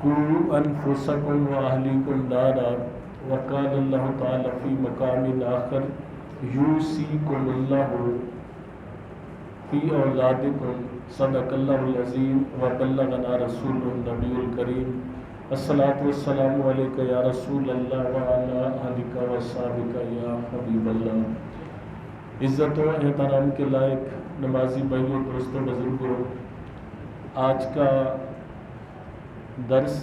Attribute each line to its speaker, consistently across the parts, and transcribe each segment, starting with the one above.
Speaker 1: قوا انفسکم واہلیکم نارا وقال اللہ تعالی فی مقام آخر یوصیکم اللہ فی اولادکم صدق اللہ العظیم وبلغنا رسول النبی الکریم الصلاۃ والسلام علیک یا رسول اللہ وعلی آلک وصحبک یا حبیب اللہ۔ عزت و احترام کے لائق نمازی بھائیوں، دوستوں، بزرگوں، آج کا درس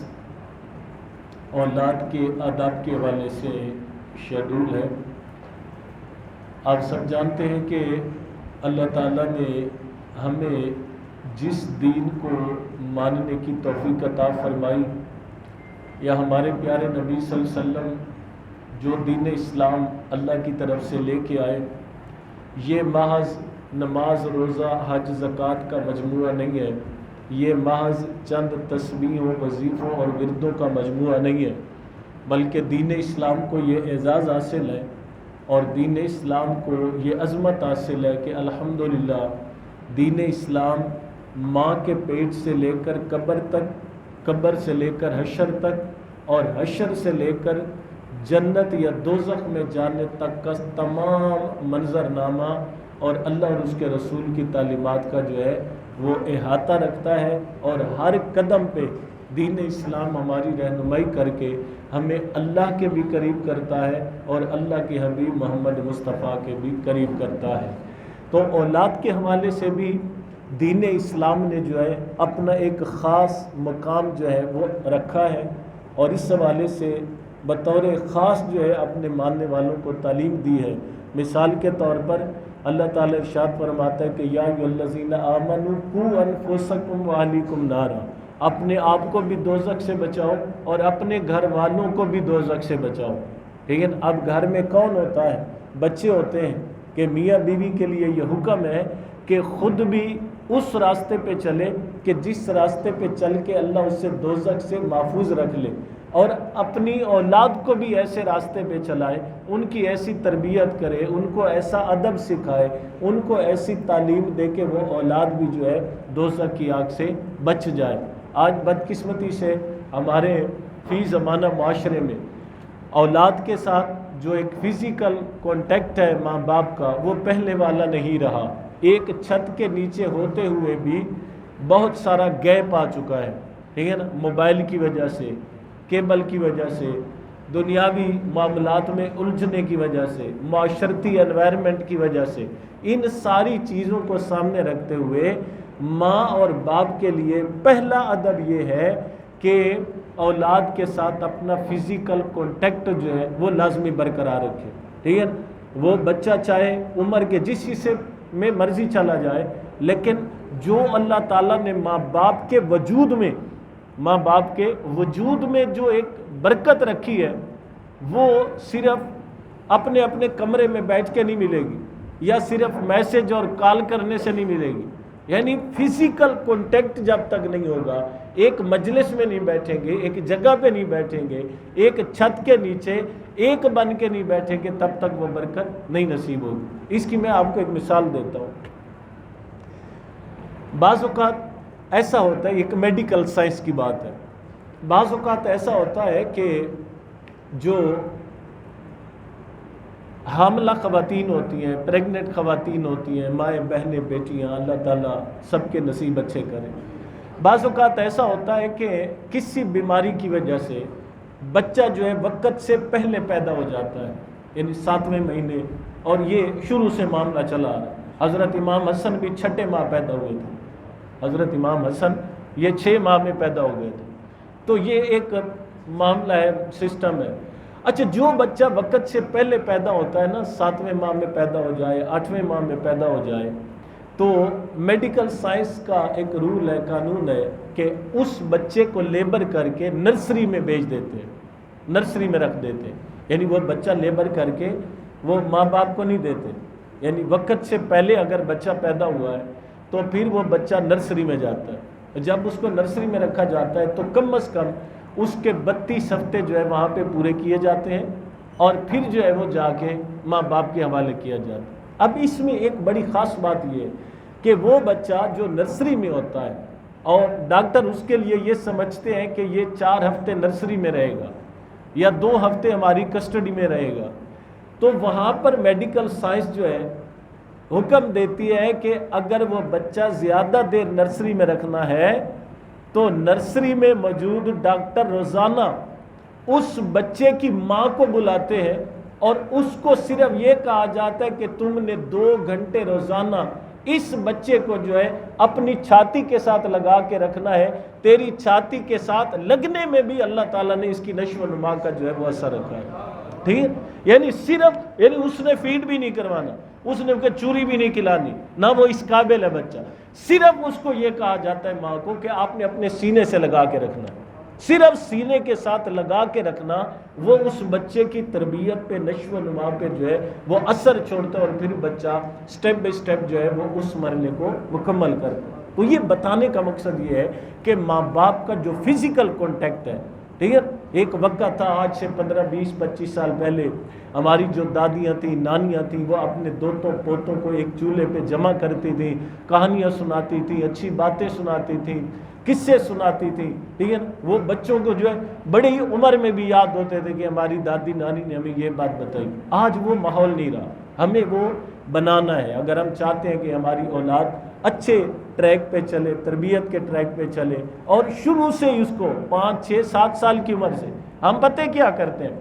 Speaker 1: اولاد کے آداب کے حوالے سے شیڈول ہے۔ آپ سب جانتے ہیں کہ اللہ تعالیٰ نے ہمیں جس دین کو ماننے کی توفیق عطا فرمائی، یا ہمارے پیارے نبی صلی اللہ علیہ وسلم جو دین اسلام اللہ کی طرف سے لے کے آئے، یہ محض نماز، روزہ، حج، زکوٰۃ کا مجموعہ نہیں ہے، یہ محض چند تسبیحوں، وظیفوں اور وردوں کا مجموعہ نہیں ہے، بلکہ دین اسلام کو یہ اعزاز حاصل ہے اور دین اسلام کو یہ عظمت حاصل ہے کہ الحمدللہ دین اسلام ماں کے پیٹ سے لے کر قبر تک، قبر سے لے کر حشر تک، اور حشر سے لے کر جنت یا دوزخ میں جانے تک کا تمام منظرنامہ اور اللہ اور اس کے رسول کی تعلیمات کا جو ہے وہ احاطہ رکھتا ہے، اور ہر قدم پہ دین اسلام ہماری رہنمائی کر کے ہمیں اللہ کے بھی قریب کرتا ہے اور اللہ کے حبیب محمد مصطفیٰ کے بھی قریب کرتا ہے۔ تو اولاد کے حوالے سے بھی دین اسلام نے جو ہے اپنا ایک خاص مقام جو ہے وہ رکھا ہے، اور اس حوالے سے بطور خاص جو ہے اپنے ماننے والوں کو تعلیم دی ہے۔ مثال کے طور پر اللہ تعالیٰ ارشاد فرماتا ہے کہ یا ایھا الذین آمنوا قوا انفسکم واہلیکم نارا، اپنے آپ کو بھی دوزخ سے بچاؤ اور اپنے گھر والوں کو بھی دوزخ سے بچاؤ۔ لیکن اب گھر میں کون ہوتا ہے؟ بچے ہوتے ہیں کہ میاں بیوی کے لیے یہ حکم ہے کہ خود بھی اس راستے پہ چلے کہ جس راستے پہ چل کے اللہ اسے دوزخ سے محفوظ رکھ لے، اور اپنی اولاد کو بھی ایسے راستے پہ چلائے، ان کی ایسی تربیت کرے، ان کو ایسا ادب سکھائے، ان کو ایسی تعلیم دے کہ وہ اولاد بھی جو ہے دوزخ کی آگ سے بچ جائے۔ آج بدقسمتی سے ہمارے فی زمانہ معاشرے میں اولاد کے ساتھ جو ایک فزیکل کانٹیکٹ ہے ماں باپ کا، وہ پہلے والا نہیں رہا۔ ایک چھت کے نیچے ہوتے ہوئے بھی بہت سارا گیپ آ چکا ہے، ٹھیک ہے نا، موبائل کی وجہ سے، کیبل کی وجہ سے، دنیاوی معاملات میں الجھنے کی وجہ سے، معاشرتی انوائرمنٹ کی وجہ سے، ان ساری چیزوں کو سامنے رکھتے ہوئے ماں اور باپ کے لیے پہلا ادب یہ ہے کہ اولاد کے ساتھ اپنا فزیکل کانٹیکٹ جو ہے وہ لازمی برقرار رکھے، ٹھیک ہے۔ وہ بچہ چاہے عمر کے جس حصے میں مرضی چلا جائے، لیکن جو اللہ تعالیٰ نے ماں باپ کے وجود میں جو ایک برکت رکھی ہے، وہ صرف اپنے اپنے کمرے میں بیٹھ کے نہیں ملے گی، یا صرف میسج اور کال کرنے سے نہیں ملے گی۔ یعنی فزیکل کانٹیکٹ جب تک نہیں ہوگا، ایک مجلس میں نہیں بیٹھیں گے، ایک جگہ پہ نہیں بیٹھیں گے، ایک چھت کے نیچے ایک بن کے نہیں بیٹھیں گے، تب تک وہ برکت نہیں نصیب ہوگی۔ اس کی میں آپ کو ایک مثال دیتا ہوں۔ بعض اوقات ایسا ہوتا ہے، ایک میڈیکل سائنس کی بات ہے، بعض اوقات ایسا ہوتا ہے کہ جو حاملہ خواتین ہوتی ہیں، پریگننٹ خواتین ہوتی ہیں، مائیں، بہنیں، بیٹیاں، اللہ تعالیٰ سب کے نصیب اچھے کریں۔ بعض اوقات ایسا ہوتا ہے کہ کسی بیماری کی وجہ سے بچہ جو ہے وقت سے پہلے پیدا ہو جاتا ہے، یعنی 7ویں مہینے، اور یہ شروع سے معاملہ چلا آ رہا ہے۔ حضرت امام حسن بھی 6 ماہ پیدا ہوئے تھے، حضرت امام حسن یہ 6 ماہ میں پیدا ہو گئے تھے۔ تو یہ ایک معاملہ ہے، سسٹم ہے۔ اچھا، جو بچہ وقت سے پہلے پیدا ہوتا ہے نا، 7ویں ماہ میں پیدا ہو جائے، 8ویں ماہ میں پیدا ہو جائے، تو میڈیکل سائنس کا ایک رول ہے، قانون ہے کہ اس بچے کو لیبر کر کے نرسری میں بھیج دیتے ہیں، نرسری میں رکھ دیتے ہیں۔ یعنی وہ بچہ لیبر کر کے وہ ماں باپ کو نہیں دیتے، یعنی وقت سے پہلے اگر بچہ پیدا ہوا ہے تو پھر وہ بچہ نرسری میں جاتا ہے۔ جب اس کو نرسری میں رکھا جاتا ہے تو کم از کم اس کے 32 ہفتے جو ہے وہاں پہ پورے کیے جاتے ہیں، اور پھر جو ہے وہ جا کے ماں باپ کے حوالے کیا جاتا ہے۔ اب اس میں ایک بڑی خاص بات یہ ہے کہ وہ بچہ جو نرسری میں ہوتا ہے، اور ڈاکٹر اس کے لیے یہ سمجھتے ہیں کہ یہ 4 ہفتے نرسری میں رہے گا یا 2 ہفتے ہماری کسٹڈی میں رہے گا، تو وہاں پر میڈیکل سائنس جو ہے حکم دیتی ہے کہ اگر وہ بچہ زیادہ دیر نرسری میں رکھنا ہے تو نرسری میں موجود ڈاکٹر روزانہ اس بچے کی ماں کو بلاتے ہیں اور اس کو صرف یہ کہا جاتا ہے کہ تم نے 2 گھنٹے روزانہ اس بچے کو جو ہے اپنی چھاتی کے ساتھ لگا کے رکھنا ہے، تیری چھاتی کے ساتھ لگنے میں بھی اللہ تعالیٰ نے اس کی نشو و نما کا جو ہے وہ اثر رکھا ہے، ٹھیک ہے؟ یعنی اس نے فیڈ بھی نہیں کروانا، اس نے چوری بھی نہیں کھلانی، نہ وہ اس قابل ہے بچہ، صرف اس کو یہ کہا جاتا ہے ماں کو کہ آپ نے اپنے سینے سے لگا کے رکھنا ہے، صرف سینے کے ساتھ لگا کے رکھنا، وہ اس بچے کی تربیت پہ، نشو و نما پہ جو ہے وہ اثر چھوڑتا ہے اور پھر بچہ سٹیپ بائی سٹیپ جو ہے وہ اس مرحلے کو مکمل کرتا ہے۔ تو یہ بتانے کا مقصد یہ ہے کہ ماں باپ کا جو فزیکل کانٹیکٹ ہے، ٹھیک ہے، ایک وقت تھا آج سے 15 20 25 سال پہلے، ہماری جو دادیاں تھیں، نانیاں تھیں، وہ اپنے دوتوں پوتوں کو ایک چولہے پہ جمع کرتی تھیں، کہانیاں سناتی تھیں، اچھی باتیں سناتی تھیں، قصے سناتی تھیں، ٹھیک ہے، وہ بچوں کو جو ہے بڑی عمر میں بھی یاد ہوتے تھے کہ ہماری دادی نانی نے ہمیں یہ بات بتائی۔ آج وہ ماحول نہیں رہا، ہمیں وہ بنانا ہے اگر ہم چاہتے ہیں کہ ہماری اولاد اچھے ٹریک پہ چلے، تربیت کے ٹریک پہ چلے، اور شروع سے ہی اس کو 5 6 7 سال کی عمر سے ہم پتہ کیا کرتے ہیں،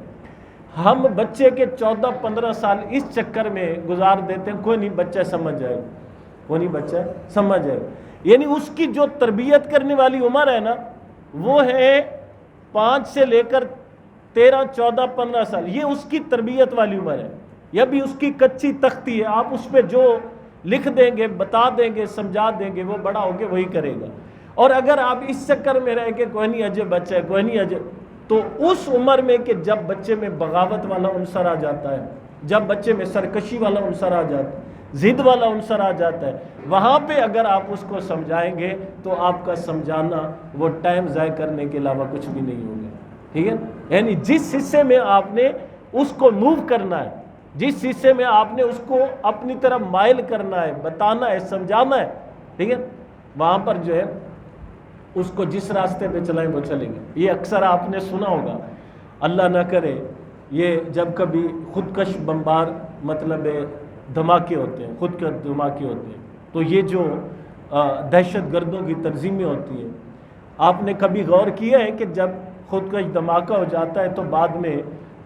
Speaker 1: ہم بچے کے 14 15 سال اس چکر میں گزار دیتے ہیں، کوئی نہیں بچہ سمجھ جائے گا، کوئی نہیں بچہ سمجھ جائے گا، یعنی اس کی جو تربیت کرنے والی عمر ہے نا وہ ہے 5 سے لے کر 13 14 15 سال، یہ اس کی تربیت والی عمر ہے، یہ بھی اس کی کچی تختی ہے، آپ اس پہ جو لکھ دیں گے، بتا دیں گے، سمجھا دیں گے، وہ بڑا ہو کے وہی کرے گا۔ اور اگر آپ اس چکر میں رہے کہ کوئی نہیں اجے بچہ ہے، کوئی نہیں اجے، تو اس عمر میں کہ جب بچے میں بغاوت والا عنصر آ جاتا ہے، جب بچے میں سرکشی والا عنصر آ جاتا ہے، ضد والا عنصر آ جاتا ہے، وہاں پہ اگر آپ اس کو سمجھائیں گے تو آپ کا سمجھانا وہ ٹائم ضائع کرنے کے علاوہ کچھ بھی نہیں ہوگا، ٹھیک ہے؟ یعنی جس حصے میں آپ نے اس کو موو کرنا ہے، جس حصے میں آپ نے اس کو اپنی طرف مائل کرنا ہے، بتانا ہے، سمجھانا ہے، ٹھیک ہے، وہاں پر جو ہے اس کو جس راستے پہ چلائیں وہ چلیں گے۔ یہ اکثر آپ نے سنا ہوگا، اللہ نہ کرے یہ جب کبھی خودکش بمبار مطلب دھماکے ہوتے ہیں، خود کش دھماکے ہوتے ہیں، تو یہ جو دہشت گردوں کی تنظیمیں ہوتی ہیں، آپ نے کبھی غور کیا ہے کہ جب خودکش دھماکہ ہو جاتا ہے تو بعد میں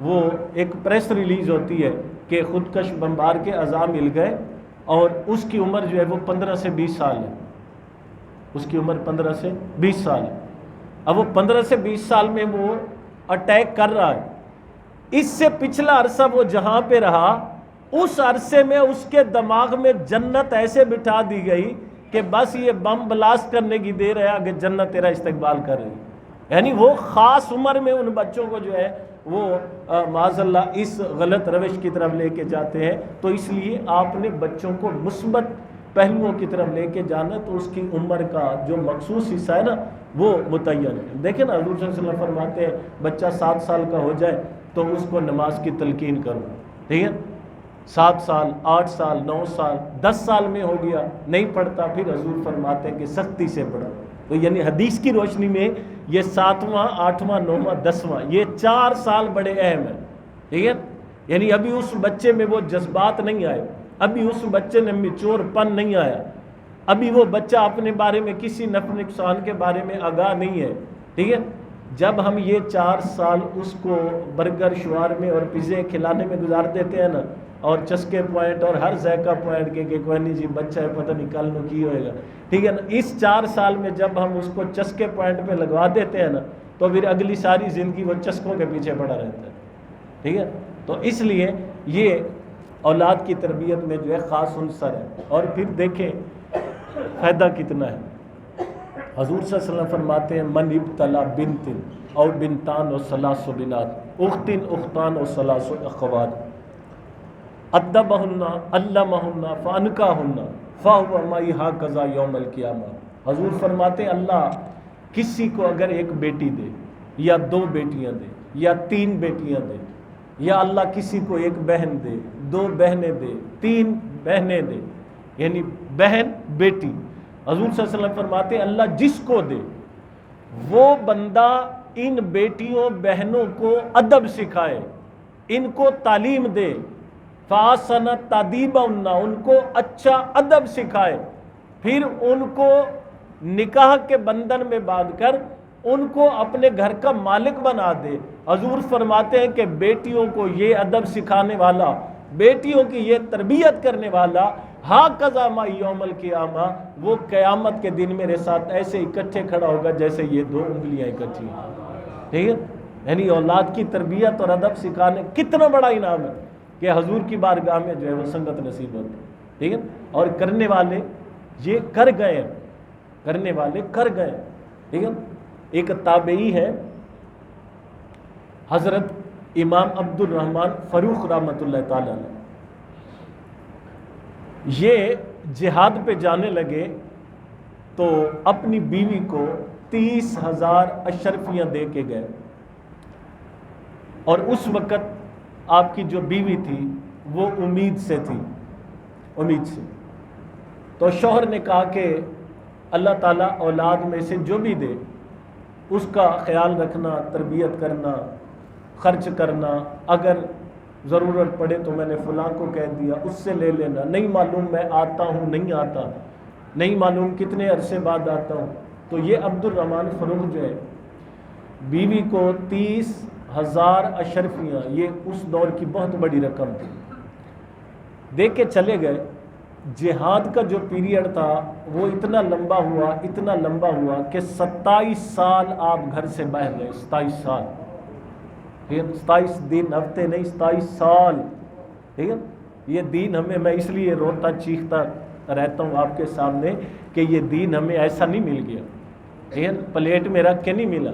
Speaker 1: وہ ایک پریس ریلیز ہوتی ہے کہ خودکش بمبار کے اعضاء مل گئے اور اس کی عمر جو ہے وہ 15 سے 20 سال ہے، اس کی عمر 15 سے 20 سال ہے۔ اب وہ 15 سے 20 سال میں وہ اٹیک کر رہا ہے، اس سے پچھلا عرصہ وہ جہاں پہ رہا اس عرصے میں اس کے دماغ میں جنت ایسے بٹھا دی گئی کہ بس یہ بم بلاسٹ کرنے کی دیر ہے، آگے جنت تیرا استقبال کر رہی ہے۔ یعنی وہ خاص عمر میں ان بچوں کو جو ہے وہ معاذ اللہ اس غلط روش کی طرف لے کے جاتے ہیں، تو اس لیے آپ نے بچوں کو مثبت پہلوؤں کی طرف لے کے جانا، تو اس کی عمر کا جو مخصوص حصہ ہے نا وہ متعین ہے۔ دیکھیں نا حضور صلی اللہ علیہ وسلم فرماتے ہیں بچہ 7 سال کا ہو جائے تو اس کو نماز کی تلقین کرو، ٹھیک ہے، 7 سال 8 سال 9 سال 10 سال میں ہو گیا نہیں پڑھتا، پھر حضور فرماتے ہیں کہ سختی سے پڑھو۔ تو یعنی حدیث کی روشنی میں یہ 7واں 8واں 9واں 10واں یہ 4 سال بڑے اہم ہیں، ٹھیک ہے، یعنی ابھی اس بچے میں وہ جذبات نہیں آئے، ابھی اس بچے نے میچور پن نہیں آیا، ابھی وہ بچہ اپنے بارے میں کسی نفع نقصان کے بارے میں آگاہ نہیں ہے، ٹھیک ہے۔ جب ہم یہ 4 سال اس کو برگر شوارمے اور پیزے کھلانے میں گزار دیتے ہیں نا، اور چسکے پوائنٹ اور ہر ذائقہ پوائنٹ کے کہ کوئی نہیں جی بچہ ہے پتہ نہیں کل نو کی ہوئے گا، ٹھیک ہے نا، اس 4 سال میں جب ہم اس کو چسکے پوائنٹ پہ لگوا دیتے ہیں نا تو پھر اگلی ساری زندگی وہ چسکوں کے پیچھے پڑا رہتا ہے، ٹھیک ہے۔ تو اس لیے یہ اولاد کی تربیت میں جو ہے خاص عنصر ہے۔ اور پھر دیکھیں فائدہ کتنا ہے، حضور صلی اللہ علیہ وسلم فرماتے ہیں من ابتلا بنت او بنتان و ثلاث بنات اختن اختان و ثلاث اخوات ادبہن علمہن فانکاہن فہو معی ہاکذا یوم القیامہ۔ حضور فرماتے ہیں اللہ کسی کو اگر ایک بیٹی دے یا 2 بیٹیاں دے یا 3 بیٹیاں دے، یا اللہ کسی کو ایک بہن دے 2 بہنیں دے 3 بہنیں دے، یعنی بہن بیٹی، حضور صلی اللہ علیہ وسلم فرماتے ہیں اللہ جس کو دے وہ بندہ ان بیٹیوں بہنوں کو ادب سکھائے، ان کو تعلیم دے، فَأَحْسَنَ تَأْدِيبَهُنَّ، ان کو اچھا ادب سکھائے، پھر ان کو نکاح کے بندھن میں باندھ کر ان کو اپنے گھر کا مالک بنا دے۔ حضور فرماتے ہیں کہ بیٹیوں کو یہ ادب سکھانے والا، بیٹیوں کی یہ تربیت کرنے والا، ہَكَذَا مَعِي يَوْمَ الْقِيَامَةِ، وہ قیامت کے دن میرے ساتھ ایسے اکٹھے کھڑا ہوگا جیسے یہ دو انگلیاں اکٹھی ہیں۔ ٹھیک ہے، یعنی اولاد کی تربیت اور ادب سکھانے کتنا بڑا انعام ہے کہ حضور کی بارگاہ میں جو ہے وہ سنگت نصیب ہوتی ہے۔ ٹھیک ہے، اور کرنے والے یہ کر گئے ہیں، کرنے والے کر گئے۔ ٹھیک ہے، ایک تابعی ہے حضرت امام عبد الرحمن فروخ رحمۃ اللہ تعالیٰ علیہ، یہ جہاد پہ جانے لگے تو اپنی بیوی کو 30,000 اشرفیاں دے کے گئے، اور اس وقت آپ کی جو بیوی تھی وہ امید سے تھی، امید سے۔ تو شوہر نے کہا کہ اللہ تعالیٰ اولاد میں سے جو بھی دے اس کا خیال رکھنا، تربیت کرنا، خرچ کرنا، اگر ضرورت پڑے تو میں نے فلاں کو کہہ دیا اس سے لے لینا، نہیں معلوم میں آتا ہوں نہیں آتا، نہیں معلوم کتنے عرصے بعد آتا ہوں۔ تو یہ عبد الرحمن فروخ جو ہے بیوی کو 30,000 اشرفیاں، یہ اس دور کی بہت بڑی رقم تھی، دے کے چلے گئے۔ جہاد کا جو پیریڈ تھا وہ اتنا لمبا ہوا، اتنا لمبا ہوا کہ 27 سال آپ گھر سے باہر گئے، 27 سال، 27 دن ہفتے نہیں، 27 سال۔ ٹھیک ہے، یہ دین ہمیں، میں اس لیے روتا چیختا رہتا ہوں آپ کے سامنے کہ یہ دین ہمیں ایسا نہیں مل گیا، ٹھیک ہے، پلیٹ میں رکھ کے نہیں ملا،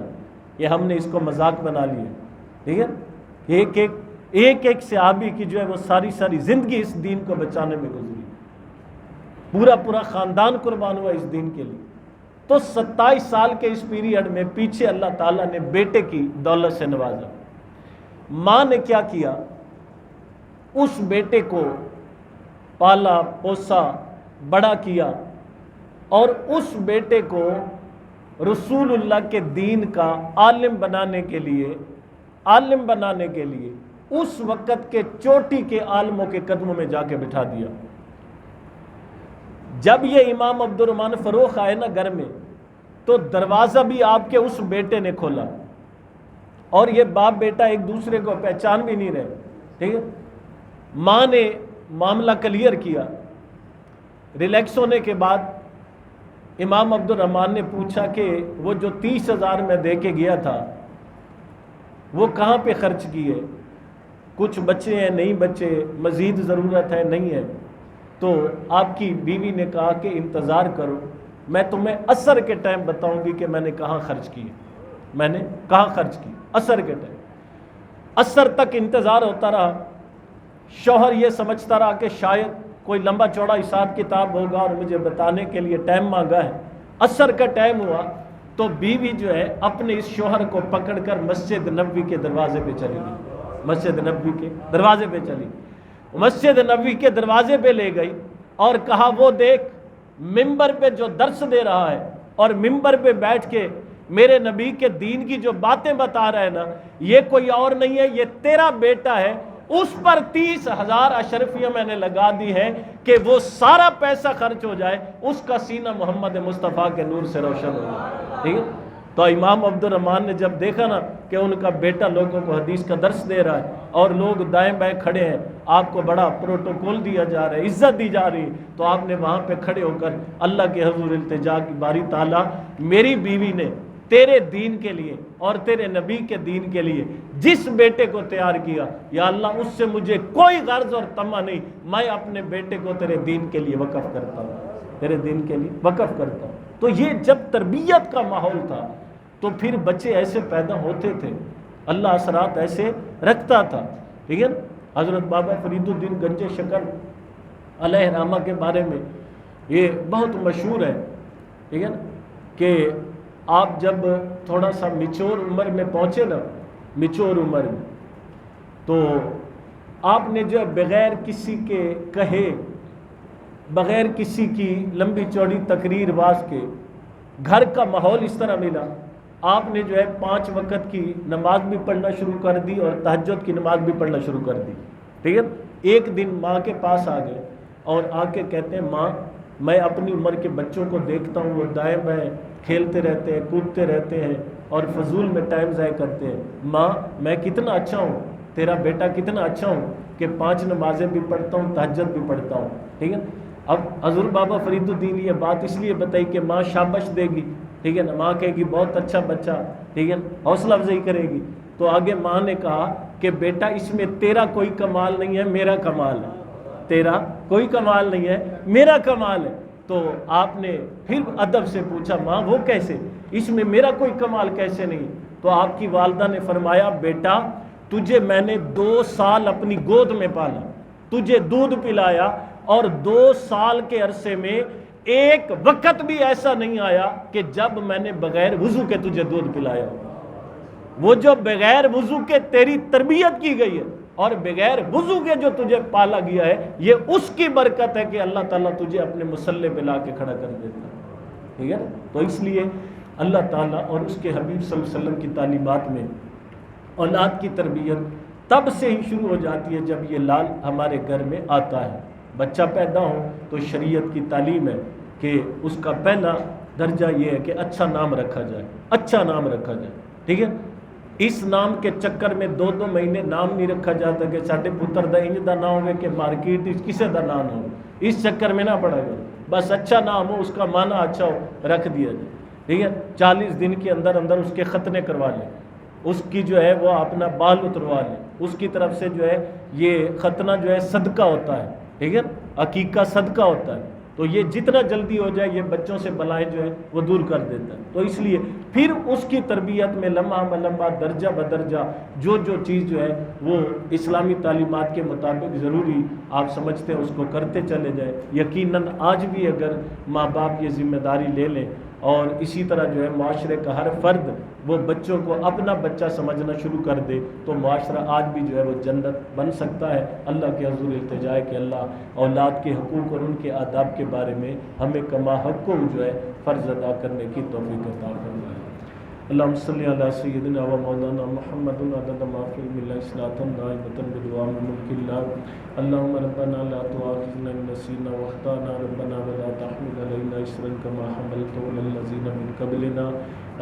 Speaker 1: یہ ہم نے اس کو مذاق بنا لیا۔ ٹھیک ہے، ایک ایک صحابی کی جو ہے وہ ساری زندگی اس دین کو بچانے میں گزری، پورا خاندان قربان ہوا اس دین کے لیے۔ تو 27 سال کے اس پیریڈ میں پیچھے اللہ تعالیٰ نے بیٹے کی دولت سے نوازا۔ ماں نے کیا کیا، اس بیٹے کو پالا پوسا بڑا کیا، اور اس بیٹے کو رسول اللہ کے دین کا عالم بنانے کے لیے اس وقت کے چوٹی کے عالموں کے قدموں میں جا کے بٹھا دیا۔ جب یہ امام عبد الرحمن فروخ آئے نا گھر میں، تو دروازہ بھی آپ کے اس بیٹے نے کھولا، اور یہ باپ بیٹا ایک دوسرے کو پہچان بھی نہیں رہے۔ ٹھیک ہے، ماں نے معاملہ کلیئر کیا، ریلیکس ہونے کے بعد امام عبد الرحمن نے پوچھا کہ وہ جو 30,000 میں دے کے گیا تھا وہ کہاں پہ خرچ کیے، کچھ بچے ہیں نہیں بچے، مزید ضرورت ہے نہیں ہے؟ تو آپ کی بیوی نے کہا کہ انتظار کرو، میں تمہیں عصر کے ٹائم بتاؤں گی کہ میں نے کہاں خرچ کی، میں نے کہاں خرچ کی۔ عصر کے ٹائم، عصر تک انتظار ہوتا رہا۔ شوہر یہ سمجھتا رہا کہ شاید کوئی لمبا چوڑا حساب کتاب ہوگا اور مجھے بتانے کے لیے ٹائم مانگا ہے۔ عصر کا ٹائم ہوا تو بیوی جو ہے اپنے اس شوہر کو پکڑ کر مسجد نبوی کے دروازے پہ چلی گئی، مسجد نبوی کے دروازے پہ چلی، مسجد نبوی کے دروازے پہ لے گئی اور کہا وہ دیکھ ممبر پہ جو درس دے رہا ہے اور ممبر پہ بیٹھ کے میرے نبی کے دین کی جو باتیں بتا رہا ہے نا، یہ کوئی اور نہیں ہے، یہ تیرا بیٹا ہے، اس پر 30,000 اشرفیاں میں نے لگا دی ہے کہ وہ سارا پیسہ خرچ ہو جائے، اس کا سینہ محمد مصطفیٰ کے نور سے روشن ہو جائے۔ ٹھیک ہے، تو امام عبد الرحمن نے جب دیکھا نا کہ ان کا بیٹا لوگوں کو حدیث کا درس دے رہا ہے اور لوگ دائیں بائیں کھڑے ہیں، آپ کو بڑا پروٹوکول دیا جا رہا ہے، عزت دی جا رہی ہے، تو آپ نے وہاں پہ کھڑے ہو کر اللہ کے حضور التجا کی، باری تعالیٰ میری بیوی نے تیرے دین کے لیے اور تیرے نبی کے دین کے لیے جس بیٹے کو تیار کیا، یا اللہ اس سے مجھے کوئی غرض اور طمع نہیں، میں اپنے بیٹے کو تیرے دین کے لیے وقف کرتا ہوں، تیرے دین کے لیے وقف کرتا ہوں۔ تو یہ جب تربیت کا ماحول تھا تو پھر بچے ایسے پیدا ہوتے تھے، اللہ اثرات ایسے رکھتا تھا۔ ٹھیک ہے، حضرت بابا فرید الدین گنج شکر علیہ رحمہ کے بارے میں یہ بہت مشہور ہے، ٹھیک ہے، کہ آپ جب تھوڑا سا میچور عمر میں پہنچے نا، میچور عمر میں، تو آپ نے جو بغیر کسی کے کہے بغیر کسی کی لمبی چوڑی تقریر باز کے گھر کا ماحول اس طرح ملا، آپ نے جو ہے 5 وقت کی نماز بھی پڑھنا شروع کر دی اور تہجد کی نماز بھی پڑھنا شروع کر دی، ٹھیک ہے۔ ایک دن ماں کے پاس آ گئے اور آ کے کہتے ہیں ماں میں اپنی عمر کے بچوں کو دیکھتا ہوں، وہ دائیں بائیں کھیلتے رہتے ہیں، کودتے رہتے ہیں اور فضول میں ٹائم ضائع کرتے ہیں، ماں میں کتنا اچھا ہوں، تیرا بیٹا کتنا اچھا ہوں کہ 5 نمازیں بھی پڑھتا ہوں، تہجد بھی پڑھتا ہوں، ٹھیک ہے۔ اب حضور بابا فرید الدین یہ بات اس لیے بتائی کہ ماں شابش دے گی، ٹھیک ہے نا، ماں کہے گی بہت اچھا بچہ، ٹھیک ہے، حوصلہ افزائی کرے گی۔ تو آگے ماں نے کہا کہ بیٹا اس میں تیرا کوئی کمال نہیں ہے، میرا کمال ہے، تیرا کوئی کمال نہیں ہے، میرا کمال ہے۔ تو آپ نے پھر ادب سے پوچھا ماں وہ کیسے، اس میں میرا کوئی کمال کیسے نہیں؟ تو آپ کی والدہ نے فرمایا بیٹا تجھے میں نے 2 سال اپنی گود میں پالا، تجھے دودھ پلایا، اور 2 سال کے عرصے میں ایک وقت بھی ایسا نہیں آیا کہ جب میں نے بغیر وضو کے تجھے دودھ پلایا۔ وہ جو بغیر وضو کے تیری تربیت کی گئی ہے اور بغیر وضو کے جو تجھے پالا گیا ہے، یہ اس کی برکت ہے کہ اللہ تعالیٰ تجھے اپنے مصلے پہ لا کے کھڑا کر دیتا ہے، ٹھیک ہے۔ تو اس لیے اللہ تعالیٰ اور اس کے حبیب صلی اللہ علیہ وسلم کی تعلیمات میں اولاد کی تربیت تب سے ہی شروع ہو جاتی ہے جب یہ لال ہمارے گھر میں آتا ہے۔ بچہ پیدا ہو تو شریعت کی تعلیم ہے کہ اس کا پہلا درجہ یہ ہے کہ اچھا نام رکھا جائے، اچھا نام رکھا جائے، ٹھیک ہے۔ اس نام کے چکر میں 2 مہینے نام نہیں رکھا جاتا کہ ساڈے پتر دا انج دا نام ہوئے کہ مارکیٹ کسے دا نام ہو، اس چکر میں نہ پڑا گیا، بس اچھا نام ہو، اس کا معنی اچھا ہو، رکھ دیا جائے، ٹھیک ہے۔ 40 دن کے اندر اندر اس کے ختنے کروا لیں، اس کی جو ہے وہ اپنا بال اتروا لیں، اس کی طرف سے جو ہے یہ ختنہ جو ہے صدقہ ہوتا ہے، ٹھیک ہے، عقیقہ صدقہ ہوتا ہے۔ تو یہ جتنا جلدی ہو جائے یہ بچوں سے بلائیں جو ہے وہ دور کر دیتا ہے۔ تو اس لیے پھر اس کی تربیت میں لمحہ بلمحہ درجہ بدرجہ جو چیز جو ہے وہ اسلامی تعلیمات کے مطابق ضروری آپ سمجھتے ہیں اس کو کرتے چلے جائیں۔ یقیناً آج بھی اگر ماں باپ یہ ذمہ داری لے لیں اور اسی طرح جو ہے معاشرے کا ہر فرد وہ بچوں کو اپنا بچہ سمجھنا شروع کر دے تو معاشرہ آج بھی جو ہے وہ جنت بن سکتا ہے۔ اللہ کے حضور التجا ہے کہ اللہ اولاد کے حقوق اور ان کے آداب کے بارے میں ہمیں کما حق کو جو ہے فرض ادا کرنے کی توفیق عطا فرمائے۔ اللہم صلی علی سیدنا و مولانا محمد عدد ما فی الملہ اصلاۃ دائمۃ بدوام ملک اللہ۔ اللہم ربنا لا تؤاخذنا ان نسینا واخطانا ربنا ولا تحمل علینا اصرا کما حملته علی الذین من قبلنا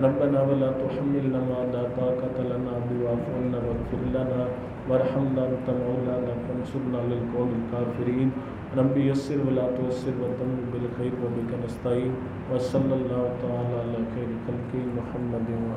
Speaker 1: ربنا ولا تحملنا ما لا طاقة لنا به واعف عنا واغفر لنا وارحمنا انت مولانا فانصرنا على القوم الکافرین۔ رب یسر ولا تعسر وتمم بالخیر وبک نستعین وصلی اللہ تعالی علی خیر خلقہ محمد